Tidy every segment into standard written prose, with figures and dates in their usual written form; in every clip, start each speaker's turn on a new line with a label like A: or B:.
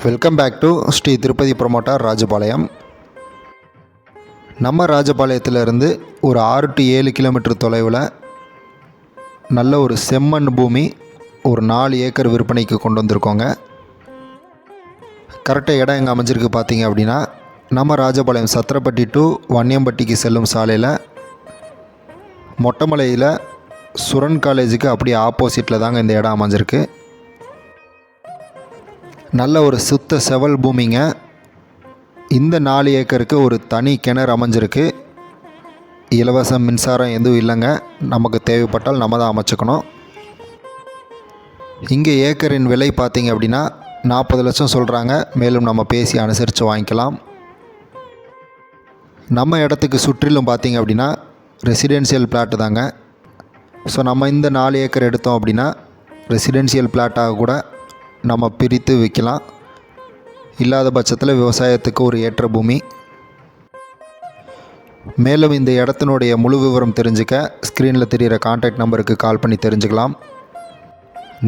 A: Welcome back to Sri Tirupati promoter Rajapalayam. நம்ம ராஜபாளையத்திலிருந்து ஒரு 6 to 7 கிலோமீட்டர் தொலைவில் நல்ல ஒரு செம்மண் பூமி ஒரு 4 ஏக்கர் விற்பனைக்கு கொண்டு வந்திருக்கோங்க. கரெக்டாக இடம் எங்கே அமைஞ்சிருக்கு பார்த்தீங்க அப்படின்னா, நம்ம ராஜபாளையம் சத்திரப்பட்டி டு வன்னியம்பட்டிக்கு செல்லும் சாலையில் மொட்டைமலையில் சுரன் காலேஜுக்கு அப்படியே ஆப்போசிட்டில் தாங்க இந்த இடம் அமைஞ்சிருக்கு. நல்ல ஒரு சுத்த செவல் பூமிங்க. இந்த 4 ஏக்கருக்கு ஒரு தனி கிணறு அமைஞ்சிருக்கு. இலவச மின்சாரம் எதுவும் இல்லைங்க. நமக்கு தேவைப்பட்டால் நம்ம தான் அமைச்சுக்கணும். இங்கே ஏக்கரின் விலை பார்த்திங்க அப்படின்னா 40 லட்சம் சொல்கிறாங்க. மேலும் நம்ம பேசி அனுசரித்து வாங்கிக்கலாம். நம்ம இடத்துக்கு சுற்றிலும் பார்த்திங்க அப்படின்னா ரெசிடென்ஷியல் பிளாட்டு தாங்க. ஸோ நம்ம இந்த 4 ஏக்கர் எடுத்தோம் அப்படின்னா ரெசிடென்ஷியல் பிளாட்டாக கூட நம்ம பிரித்து விற்கலாம். இல்லாத பட்சத்தில் விவசாயத்துக்கு ஒரு ஏற்ற பூமி. மேலும் இந்த இடத்தினுடைய முழு விவரம் தெரிஞ்சுக்க ஸ்க்ரீனில் தெரிகிற கான்டாக்ட் நம்பருக்கு கால் பண்ணி தெரிஞ்சுக்கலாம்.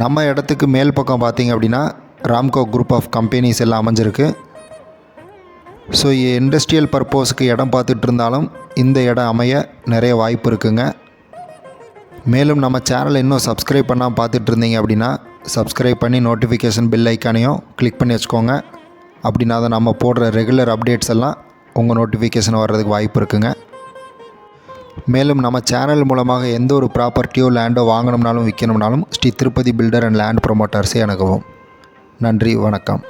A: நம்ம இடத்துக்கு மேல் பக்கம் பார்த்திங்க அப்படின்னா ராம்கோ குரூப் ஆஃப் கம்பெனிஸ் எல்லாம் அமைஞ்சிருக்கு. ஸோ இண்டஸ்ட்ரியல் பர்பஸுக்கு இடம் பார்த்துட்டு இருந்தாலும் இந்த இடம் அமைய நிறைய வாய்ப்பு இருக்குங்க. மேலும் நம்ம சேனலை இன்னும் சப்ஸ்கிரைப் பண்ணால் பார்த்துட்டு இருந்தீங்க அப்படின்னா சப்ஸ்கிரைப் பண்ணி நோட்டிஃபிகேஷன் பெல் ஐக்கானையும் கிளிக் பண்ணி வச்சுக்கோங்க. அப்படின்னா தான் நம்ம போடுற ரெகுலர் அப்டேட்ஸ் எல்லாம் உங்கள் நோட்டிஃபிகேஷன் வர்றதுக்கு வாய்ப்பு இருக்குங்க. மேலும் நம்ம சேனல் மூலமாக எந்த ஒரு ப்ராப்பர்ட்டியோ லேண்டோ வாங்கணும்னாலும் விற்கணும்னாலும் Sri Tirupati builder and land ப்ரொமோட்டர்ஸே அணுகவும். நன்றி, வணக்கம்.